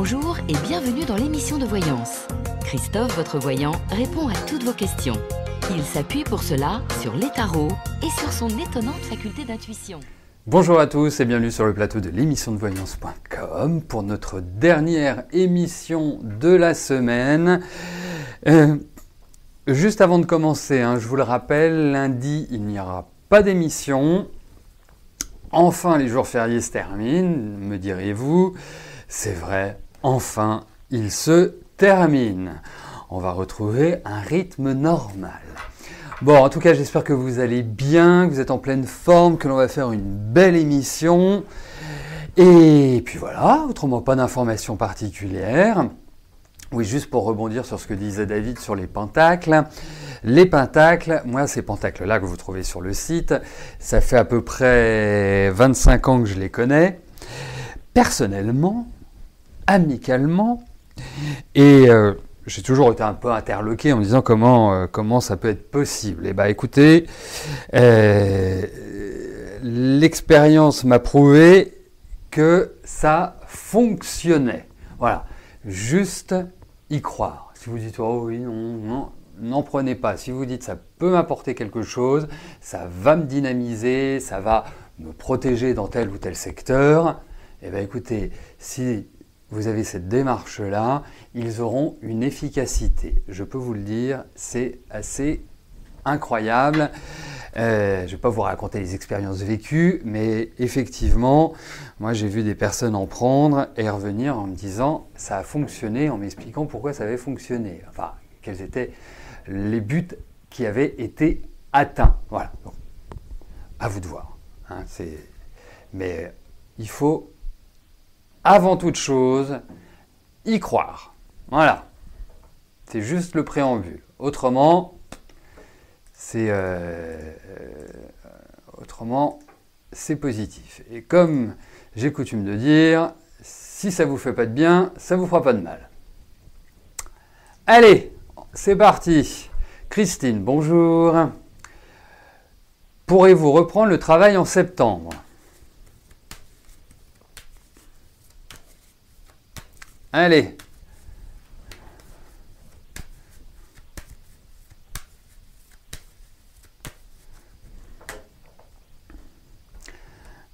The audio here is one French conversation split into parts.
Bonjour et bienvenue dans l'émission de voyance. Christophe, votre voyant, répond à toutes vos questions. Il s'appuie pour cela sur les tarots et sur son étonnante faculté d'intuition. Bonjour à tous et bienvenue sur le plateau de l'émission de voyance.com pour notre dernière émission de la semaine. Juste avant de commencer, je vous le rappelle, lundi il n'y aura pas d'émission. Enfin les jours fériés se terminent, me direz-vous. C'est vrai, enfin ils se terminent. On va retrouver un rythme normal. Bon, en tout cas, j'espère que vous allez bien, que vous êtes en pleine forme, que l'on va faire une belle émission. Et puis voilà, autrement pas d'informations particulières. Oui, juste pour rebondir sur ce que disait David sur les pentacles. Les pentacles, moi ces pentacles-là que vous trouvez sur le site, ça fait à peu près 25 ans que je les connais. Personnellement, amicalement, et j'ai toujours été un peu interloqué en me disant comment ça peut être possible. Et écoutez, l'expérience m'a prouvé que ça fonctionnait. Voilà, juste y croire. Si vous dites oh oui, non, n'en prenez pas. Si vous dites ça peut m'apporter quelque chose, ça va me dynamiser, ça va me protéger dans tel ou tel secteur, écoutez, si vous avez cette démarche-là, ils auront une efficacité. Je peux vous le dire, c'est assez incroyable. Je ne vais pas vous raconter les expériences vécues, mais effectivement, moi j'ai vu des personnes en prendre et revenir en me disant ça a fonctionné, en m'expliquant pourquoi ça avait fonctionné. Enfin, quels étaient les buts qui avaient été atteints. Voilà. Donc, à vous de voir. Mais il faut avant toute chose, y croire. Voilà. C'est juste le préambule. Autrement, c'est positif. Et comme j'ai coutume de dire, si ça ne vous fait pas de bien, ça ne vous fera pas de mal. Allez, c'est parti. Christine, bonjour. Pourrez-vous reprendre le travail en septembre ? Allez.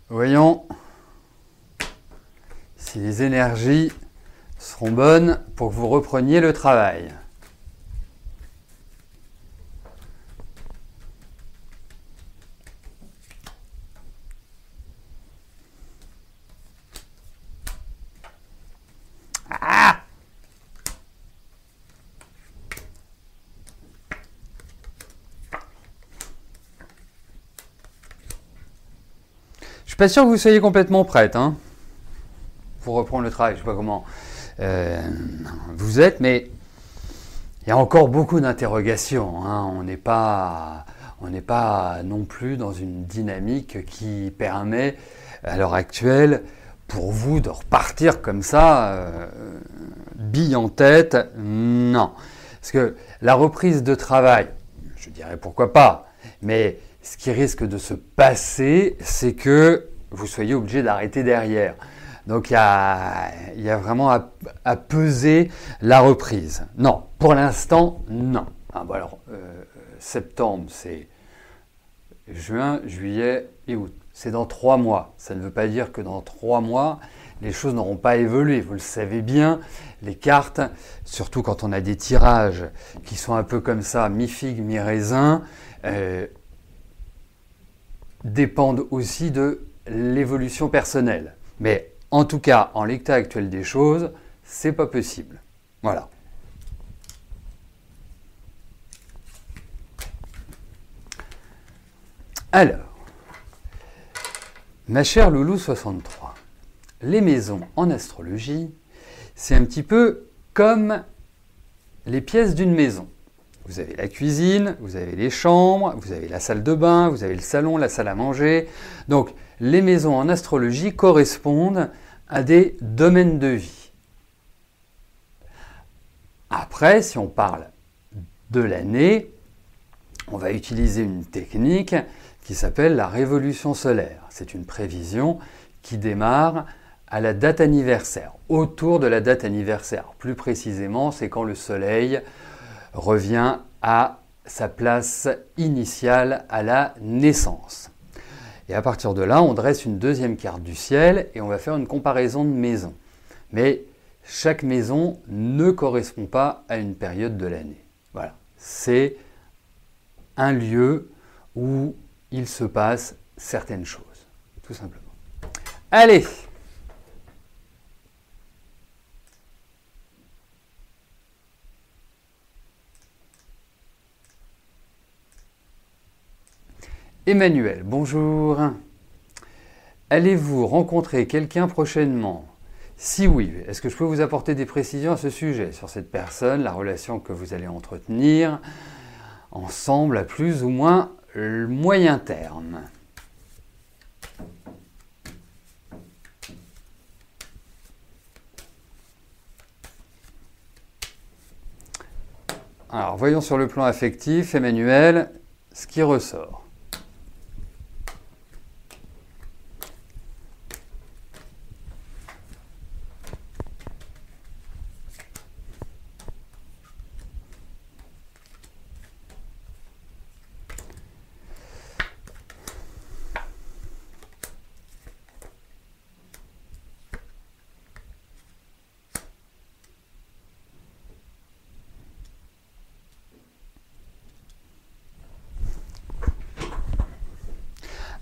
Voyons si les énergies seront bonnes pour que vous repreniez le travail. Je suis pas sûr que vous soyez complètement prête pour reprendre le travail. Je ne sais pas comment vous êtes, mais il y a encore beaucoup d'interrogations. On n'est pas non plus dans une dynamique qui permet, à l'heure actuelle, pour vous de repartir comme ça, bille en tête. Non. Parce que la reprise de travail, je dirais pourquoi pas, mais ce qui risque de se passer, c'est que vous soyez obligé d'arrêter derrière. Donc il y a vraiment à peser la reprise. Non, pour l'instant, non. Septembre, c'est juin, juillet et août. C'est dans 3 mois. Ça ne veut pas dire que dans 3 mois, les choses n'auront pas évolué. Vous le savez bien, les cartes, surtout quand on a des tirages qui sont un peu comme ça, mi-figue, mi-raisin, dépendent aussi de l'évolution personnelle. Mais en tout cas, en l'état actuel des choses, c'est pas possible. Voilà. Alors, ma chère Loulou 63, les maisons en astrologie, c'est un petit peu comme les pièces d'une maison. Vous avez la cuisine, vous avez les chambres, vous avez la salle de bain, vous avez le salon, la salle à manger. Donc, les maisons en astrologie correspondent à des domaines de vie. Après, si on parle de l'année, on va utiliser une technique qui s'appelle la révolution solaire. C'est une prévision qui démarre à la date anniversaire, autour de la date anniversaire. Plus précisément, c'est quand le Soleil revient à sa place initiale à la naissance. Et à partir de là, on dresse une deuxième carte du ciel et on va faire une comparaison de maisons. Mais chaque maison ne correspond pas à une période de l'année. Voilà, c'est un lieu où il se passe certaines choses, tout simplement. Allez! Emmanuel, bonjour. Allez-vous rencontrer quelqu'un prochainement? Si oui, est-ce que je peux vous apporter des précisions à ce sujet, sur cette personne, la relation que vous allez entretenir ensemble à plus ou moins moyen terme? Alors, voyons sur le plan affectif, Emmanuel, ce qui ressort.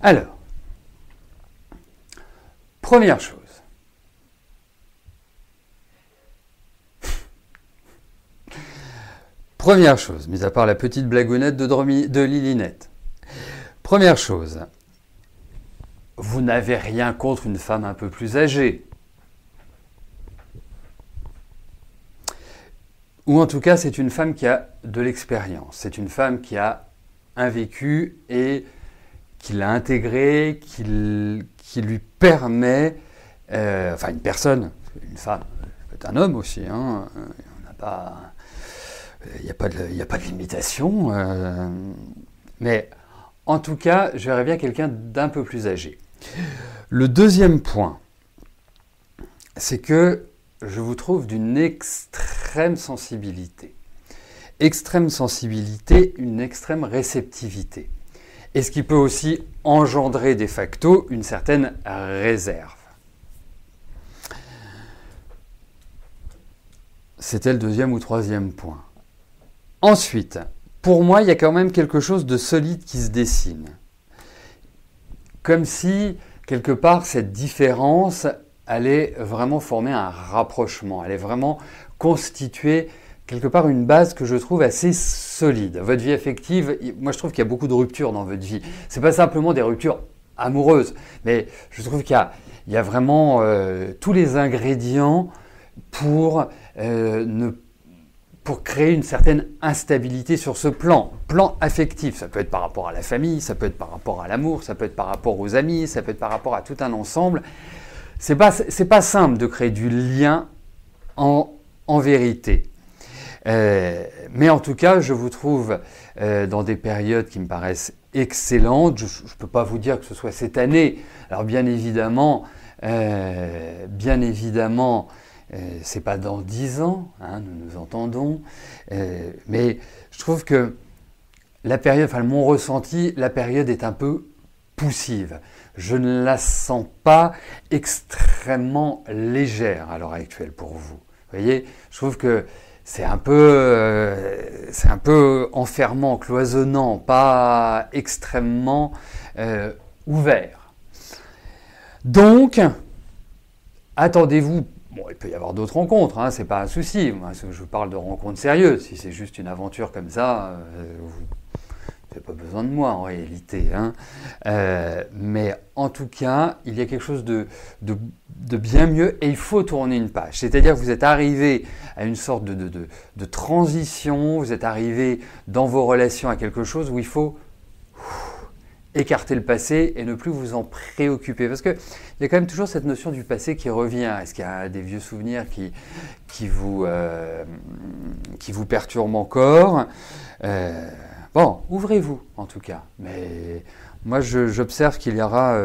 Alors, première chose. Première chose, mis à part la petite blagounette de Lilinette. Première chose, vous n'avez rien contre une femme un peu plus âgée. Ou en tout cas, c'est une femme qui a de l'expérience. C'est une femme qui a un vécu et qui l'a intégré, qui lui permet, enfin une personne, une femme, peut être un homme aussi, hein, il n'y a pas de limitation, mais en tout cas, je verrais bien quelqu'un d'un peu plus âgé. Le deuxième point, c'est que je vous trouve d'une extrême sensibilité. Extrême sensibilité, une extrême réceptivité. Et ce qui peut aussi engendrer de facto une certaine réserve. C'était le deuxième ou troisième point. Ensuite, pour moi, il y a quand même quelque chose de solide qui se dessine. Comme si, quelque part, cette différence allait vraiment former un rapprochement, allait vraiment constituer quelque part une base que je trouve assez solide. Votre vie affective, moi je trouve qu'il y a beaucoup de ruptures dans votre vie. C'est pas simplement des ruptures amoureuses, mais je trouve qu'il y a vraiment tous les ingrédients pour créer une certaine instabilité sur ce plan affectif. Ça peut être par rapport à la famille, ça peut être par rapport à l'amour, ça peut être par rapport aux amis, ça peut être par rapport à tout un ensemble. C'est pas simple de créer du lien en vérité. Mais en tout cas, je vous trouve dans des périodes qui me paraissent excellentes. Je ne peux pas vous dire que ce soit cette année. Alors bien évidemment, c'est pas dans 10 ans, hein, nous nous entendons. Mais je trouve que la période, enfin mon ressenti, la période est un peu poussive. Je ne la sens pas extrêmement légère à l'heure actuelle pour vous. Vous voyez, je trouve que c'est un peu enfermant, cloisonnant, pas extrêmement ouvert. Donc, attendez-vous. Bon, il peut y avoir d'autres rencontres, hein, c'est pas un souci. Moi, je parle de rencontres sérieuses. Si c'est juste une aventure comme ça, vous n'avez pas besoin de moi en réalité. Hein. Mais en tout cas, il y a quelque chose de bien mieux et il faut tourner une page. C'est-à-dire que vous êtes arrivé à une sorte de transition, vous êtes arrivé dans vos relations à quelque chose où il faut écarter le passé et ne plus vous en préoccuper. Parce qu'il y a quand même toujours cette notion du passé qui revient. Est-ce qu'il y a des vieux souvenirs qui vous perturbent encore? Bon, ouvrez-vous en tout cas. Mais moi, j'observe qu'il y aura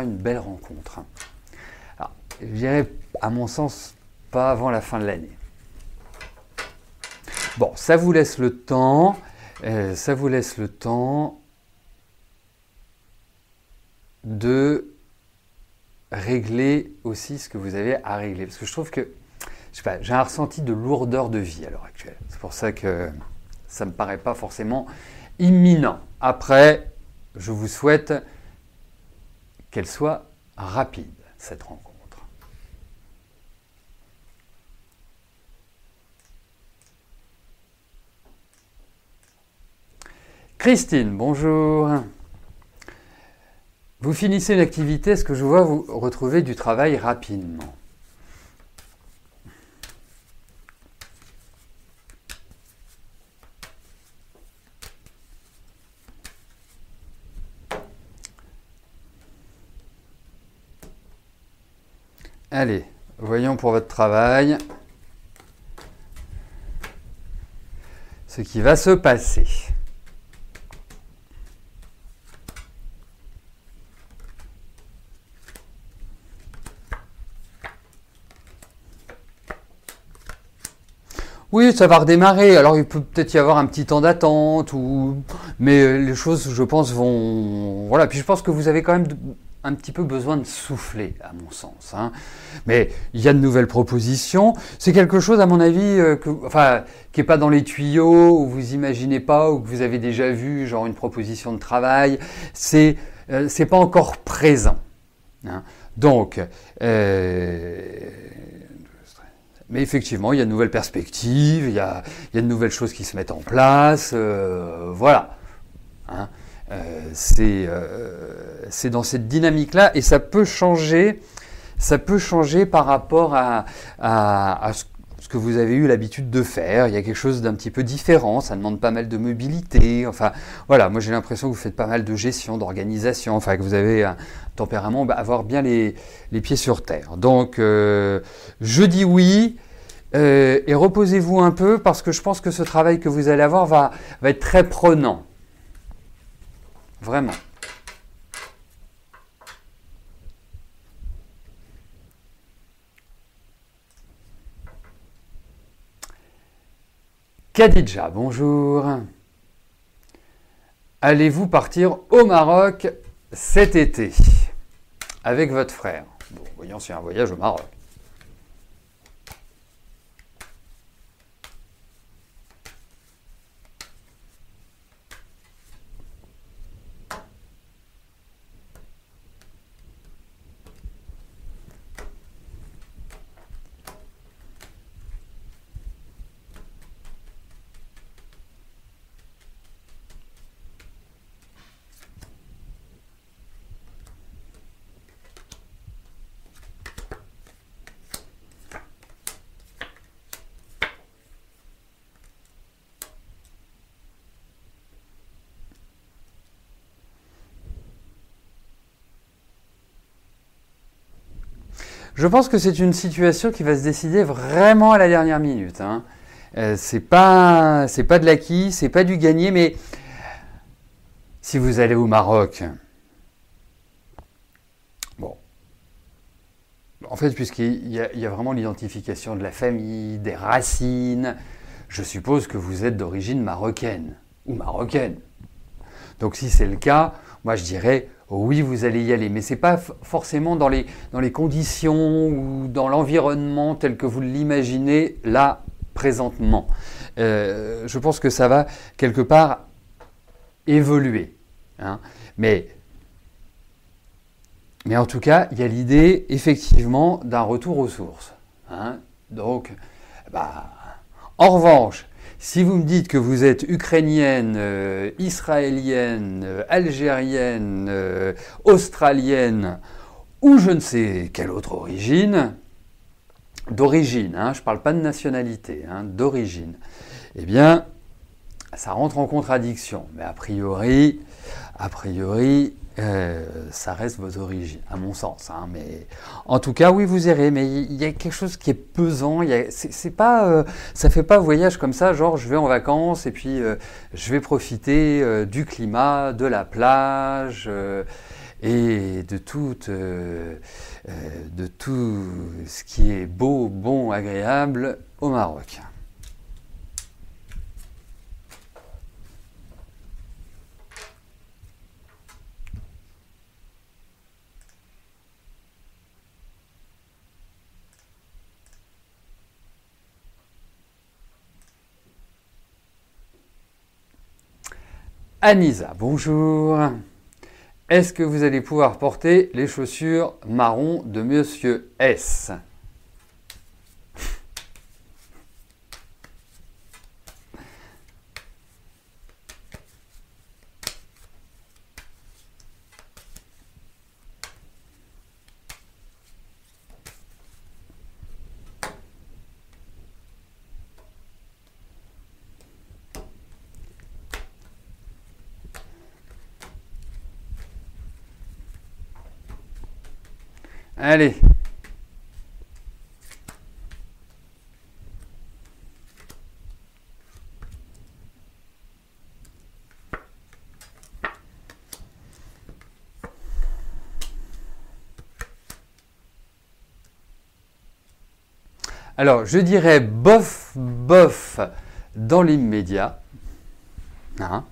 une belle rencontre. Alors, je dirais, à mon sens, pas avant la fin de l'année. Bon, ça vous laisse le temps. De régler aussi ce que vous avez à régler. Parce que je trouve que, je sais pas, j'ai un ressenti de lourdeur de vie à l'heure actuelle. C'est pour ça que ça ne me paraît pas forcément imminent. Après, je vous souhaite qu'elle soit rapide, cette rencontre. Christine, bonjour. Vous finissez une activité, est-ce que je vois vous retrouver du travail rapidement? Allez, voyons pour votre travail ce qui va se passer. Oui, ça va redémarrer. Alors, il peut peut-être y avoir un petit temps d'attente, mais les choses, je pense, vont... Voilà, puis je pense que vous avez quand même un petit peu besoin de souffler, à mon sens. Hein. Mais il y a de nouvelles propositions. C'est quelque chose, à mon avis, qui n'est pas dans les tuyaux, où vous imaginez pas, ou que vous avez déjà vu, genre une proposition de travail. C'est pas encore présent. Hein. Donc... Mais effectivement, il y a de nouvelles perspectives, il y a de nouvelles choses qui se mettent en place, voilà. Hein, c'est dans cette dynamique-là et ça peut changer par rapport à ce que vous avez eu l'habitude de faire. Il y a quelque chose d'un petit peu différent, ça demande pas mal de mobilité. Enfin, voilà, moi j'ai l'impression que vous faites pas mal de gestion, d'organisation, enfin que vous avez un tempérament, avoir bien les pieds sur terre. Donc, je dis oui. Et reposez-vous un peu parce que je pense que ce travail que vous allez avoir va être très prenant. Vraiment. Khadija, bonjour. Allez-vous partir au Maroc cet été avec votre frère? Bon, voyons s'il y a un voyage au Maroc. Je pense que c'est une situation qui va se décider vraiment à la dernière minute. Hein. C'est pas de l'acquis, c'est pas du gagné, mais si vous allez au Maroc, bon, en fait, puisqu'il y a vraiment l'identification de la famille, des racines, je suppose que vous êtes d'origine marocaine ou marocaine. Donc si c'est le cas, moi je dirais oui, vous allez y aller, mais c'est pas forcément dans les conditions ou dans l'environnement tel que vous l'imaginez là présentement. Je pense que ça va quelque part évoluer. Hein. Mais en tout cas, il y a l'idée effectivement d'un retour aux sources. Hein. Donc, en revanche, si vous me dites que vous êtes ukrainienne, israélienne, algérienne, australienne ou je ne sais quelle autre origine, d'origine, hein, je ne parle pas de nationalité, hein, d'origine, eh bien, ça rentre en contradiction. Mais a priori, ça reste vos origines, à mon sens. Hein, mais en tout cas, oui, vous irez. Mais il y a quelque chose qui est pesant. C'est pas, ça fait pas voyage comme ça, genre je vais en vacances et puis je vais profiter du climat, de la plage et de tout ce qui est beau, bon, agréable au Maroc. Anissa, bonjour. Est-ce que vous allez pouvoir porter les chaussures marron de Monsieur S? Allez. Alors, je dirais bof, bof dans l'immédiat. Hein?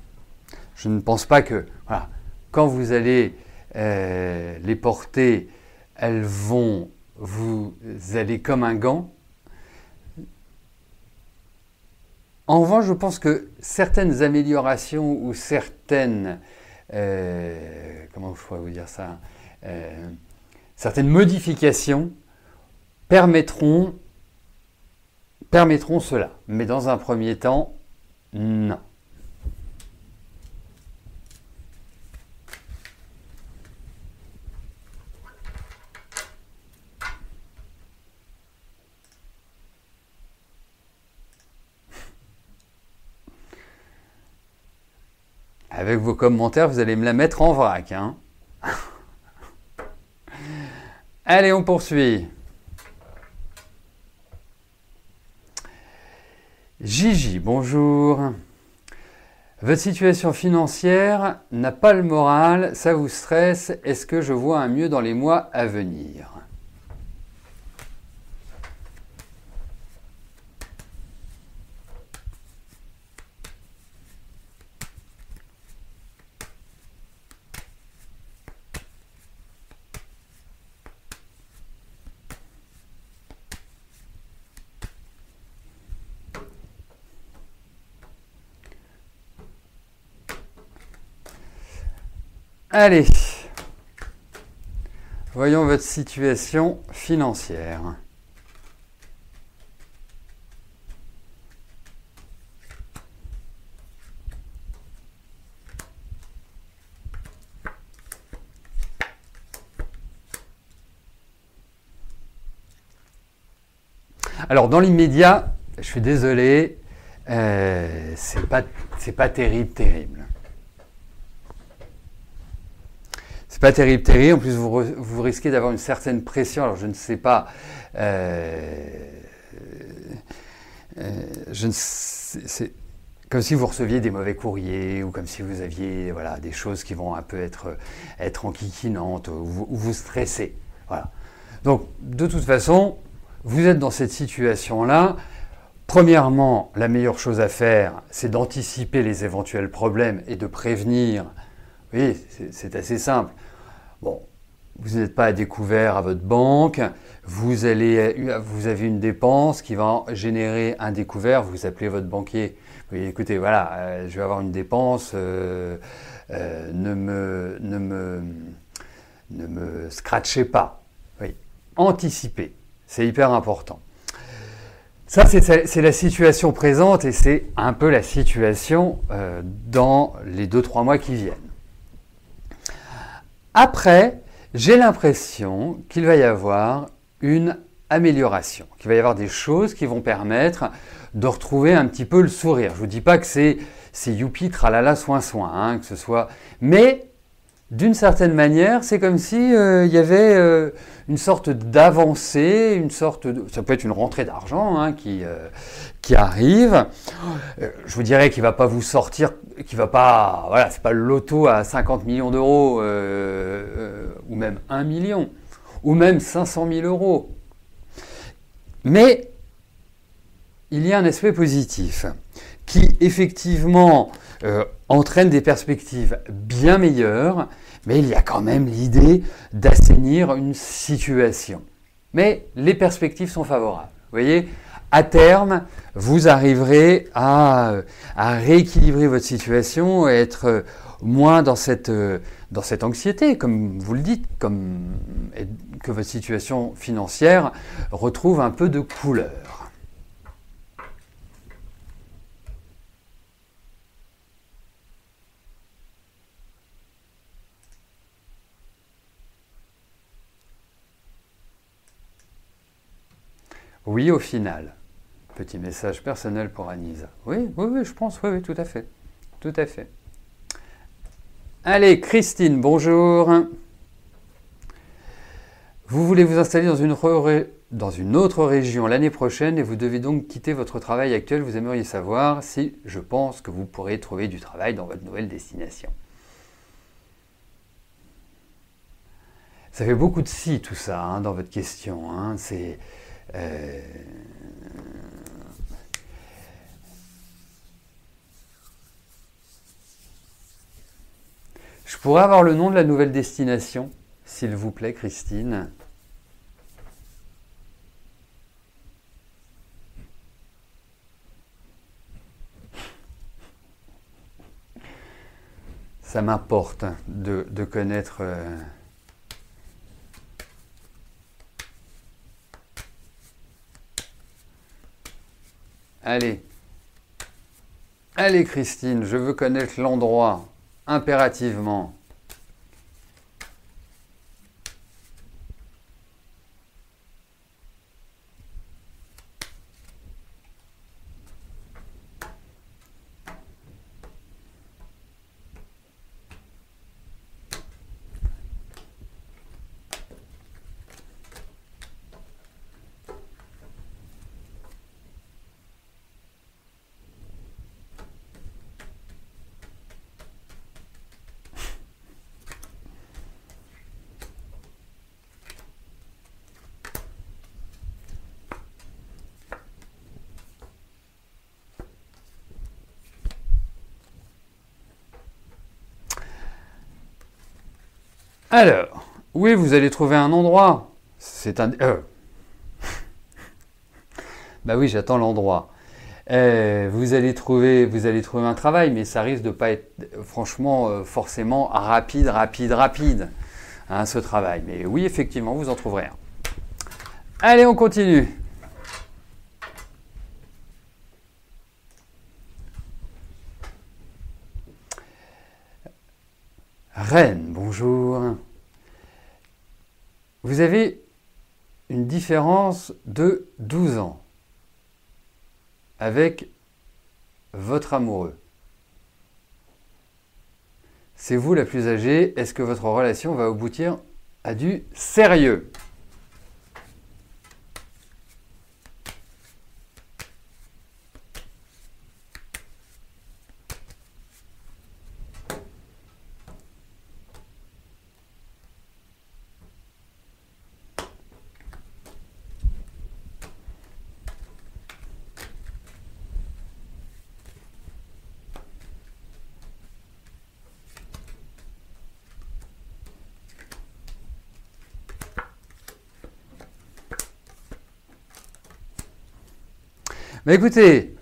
Je ne pense pas que, voilà, quand vous allez les porter, elles vont vous aller comme un gant. En revanche, je pense que certaines améliorations ou certaines, comment je pourrais vous dire ça, certaines modifications permettront cela. Mais dans un premier temps, non. Avec vos commentaires, vous allez me la mettre en vrac. Hein. Allez, on poursuit. Gigi, bonjour. Votre situation financière n'a pas le moral, ça vous stresse. Est-ce que je vois un mieux dans les mois à venir? Allez, voyons votre situation financière. Alors, dans l'immédiat, je suis désolé, c'est pas terrible. C'est pas terrible. En plus, vous risquez d'avoir une certaine pression. Alors, je ne sais pas. C'est comme si vous receviez des mauvais courriers ou comme si vous aviez voilà, des choses qui vont un peu être enquiquinantes ou vous stressez. Voilà. Donc, de toute façon, vous êtes dans cette situation-là. Premièrement, la meilleure chose à faire, c'est d'anticiper les éventuels problèmes et de prévenir. Oui, c'est assez simple. Bon, vous n'êtes pas à découvert à votre banque, vous avez une dépense qui va générer un découvert, vous appelez votre banquier. Vous dites, écoutez, voilà, je vais avoir une dépense, ne me scratchez pas. Oui, anticipez, c'est hyper important. Ça, c'est la situation présente et c'est un peu la situation dans les 2-3 mois qui viennent. Après, j'ai l'impression qu'il va y avoir une amélioration, qu'il va y avoir des choses qui vont permettre de retrouver un petit peu le sourire. Je ne vous dis pas que c'est youpi, tralala, soin, soin, hein, que ce soit... Mais d'une certaine manière, c'est comme si il y avait une sorte d'avancée, ça peut être une rentrée d'argent hein, qui arrive. Je vous dirais qu'il va pas vous sortir, qu'il va pas, voilà, c'est pas le loto à 50 millions d'euros ou même 1 million ou même 500 000 euros. Mais il y a un aspect positif qui effectivement entraîne des perspectives bien meilleures, mais il y a quand même l'idée d'assainir une situation. Mais les perspectives sont favorables. Vous voyez, à terme, vous arriverez à rééquilibrer votre situation et être moins dans cette anxiété, comme vous le dites, et que votre situation financière retrouve un peu de couleur. Oui, au final. Petit message personnel pour Anisa. Oui, je pense, oui, tout à fait. Tout à fait. Allez, Christine, bonjour. Vous voulez vous installer dans une autre région l'année prochaine et vous devez donc quitter votre travail actuel. Vous aimeriez savoir si je pense que vous pourrez trouver du travail dans votre nouvelle destination. Ça fait beaucoup de si tout ça hein, dans votre question. Hein. C'est... Je pourrais avoir le nom de la nouvelle destination, s'il vous plaît, Christine. Ça m'importe de connaître... Allez, Christine, je veux connaître l'endroit, impérativement. Alors, oui, vous allez trouver un endroit. C'est un... Bah oui, j'attends l'endroit. Vous allez trouver un travail, mais ça risque de pas être, franchement, forcément rapide, hein, ce travail. Mais oui, effectivement, vous en trouverez un. Allez, on continue. Reine, bonjour. Vous avez une différence de 12 ans avec votre amoureux. C'est vous la plus âgée. Est-ce que votre relation va aboutir à du sérieux ? Mais écoutez,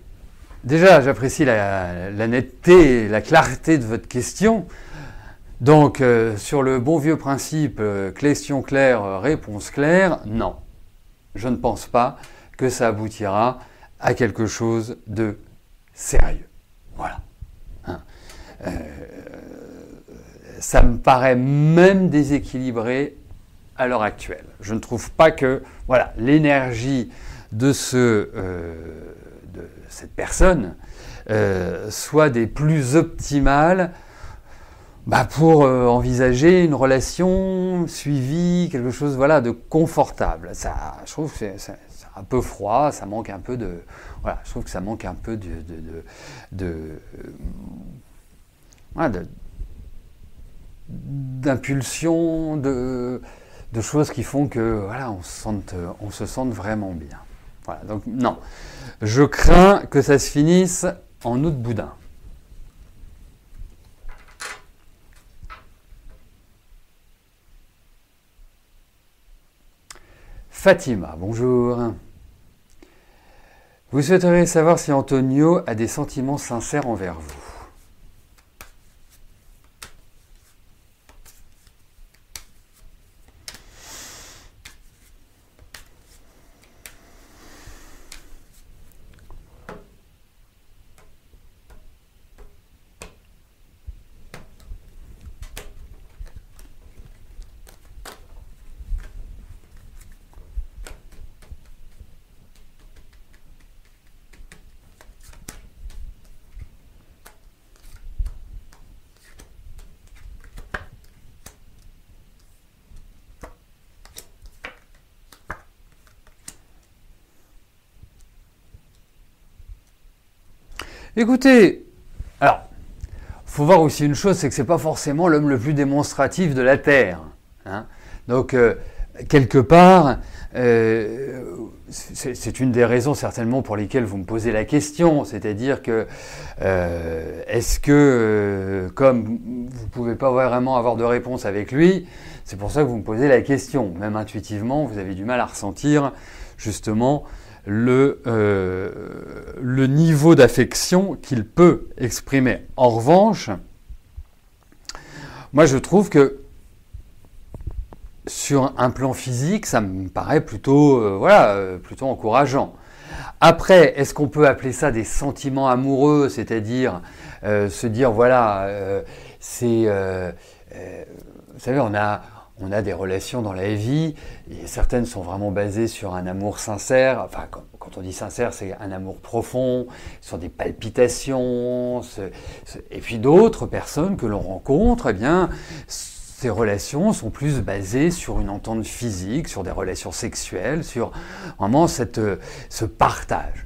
déjà j'apprécie la netteté, la clarté de votre question. Donc sur le bon vieux principe question claire, réponse claire, non. Je ne pense pas que ça aboutira à quelque chose de sérieux. Voilà. Hein. Ça me paraît même déséquilibré à l'heure actuelle. Je ne trouve pas que voilà, l'énergie de cette personne soit des plus optimales pour envisager une relation suivie, quelque chose voilà, de confortable. Ça, je trouve que c'est un peu froid, ça manque un peu de... Voilà, je trouve que ça manque un peu voilà, d'impulsion, de choses qui font que voilà, on se sente vraiment bien. Voilà, donc non, je crains que ça se finisse en eau de boudin. Fatima, bonjour. Vous souhaiteriez savoir si Antonio a des sentiments sincères envers vous. Écoutez, alors, faut voir aussi une chose, c'est que c'est pas forcément l'homme le plus démonstratif de la Terre. Hein. Donc, quelque part, c'est une des raisons certainement pour lesquelles vous me posez la question, c'est-à-dire que est-ce que, comme vous pouvez pas vraiment avoir de réponse avec lui, c'est pour ça que vous me posez la question. Même intuitivement, vous avez du mal à ressentir justement le niveau d'affection qu'il peut exprimer. En revanche, moi je trouve que sur un plan physique, ça me paraît plutôt, plutôt encourageant. Après, est-ce qu'on peut appeler ça des sentiments amoureux, c'est-à-dire se dire, voilà, vous savez, on a des relations dans la vie, et certaines sont vraiment basées sur un amour sincère. Enfin, quand on dit sincère, c'est un amour profond, sur des palpitations. Et puis d'autres personnes que l'on rencontre, eh bien, ces relations sont plus basées sur une entente physique, sur des relations sexuelles, sur vraiment ce partage.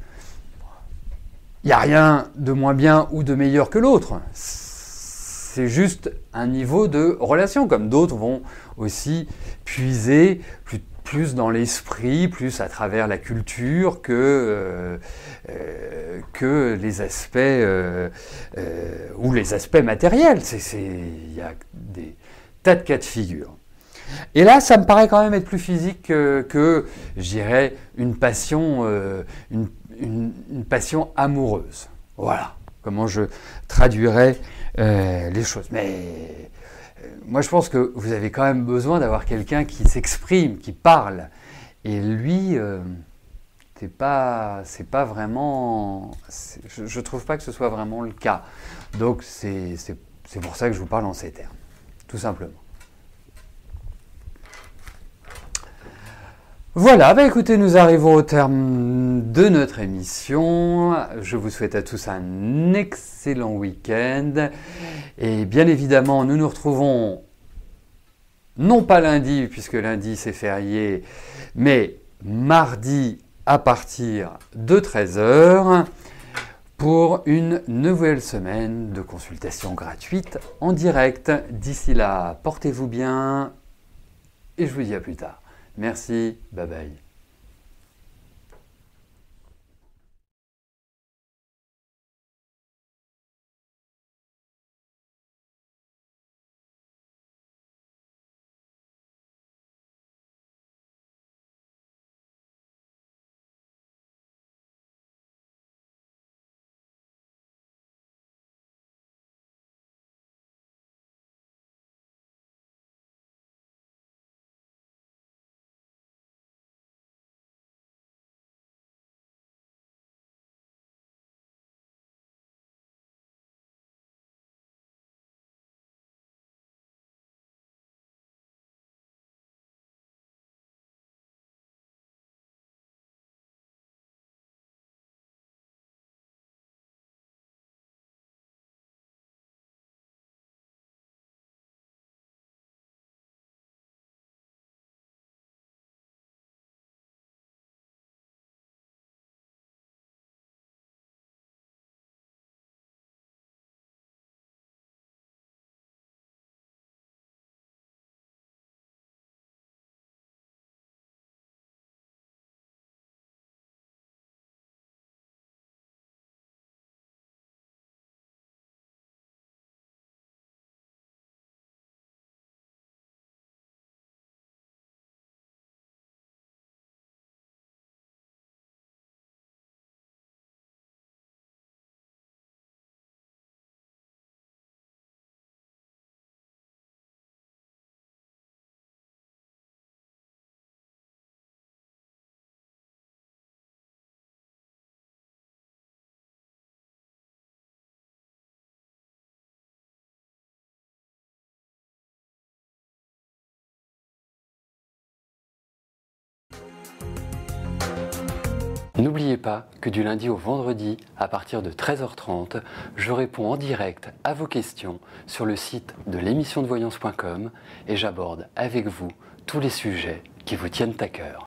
Il n'y a rien de moins bien ou de meilleur que l'autre. C'est juste un niveau de relation, comme d'autres vont aussi puiser plus dans l'esprit, plus à travers la culture que les aspects ou les aspects matériels. Il y a des tas de cas de figure. Et là, ça me paraît quand même être plus physique que je dirais, une passion amoureuse. Voilà comment je traduirais les choses. Mais moi, je pense que vous avez quand même besoin d'avoir quelqu'un qui s'exprime, qui parle. Et lui, c'est pas vraiment. Je trouve pas que ce soit vraiment le cas. Donc, c'est pour ça que je vous parle en ces termes, tout simplement. Voilà, écoutez, nous arrivons au terme de notre émission. Je vous souhaite à tous un excellent week-end. Et bien évidemment, nous nous retrouvons non pas lundi, puisque lundi c'est férié, mais mardi à partir de 13h pour une nouvelle semaine de consultation gratuite en direct. D'ici là, portez-vous bien et je vous dis à plus tard. Merci, bye bye. N'oubliez pas que du lundi au vendredi, à partir de 13h30, je réponds en direct à vos questions sur le site de l'émissiondevoyance.com et j'aborde avec vous tous les sujets qui vous tiennent à cœur.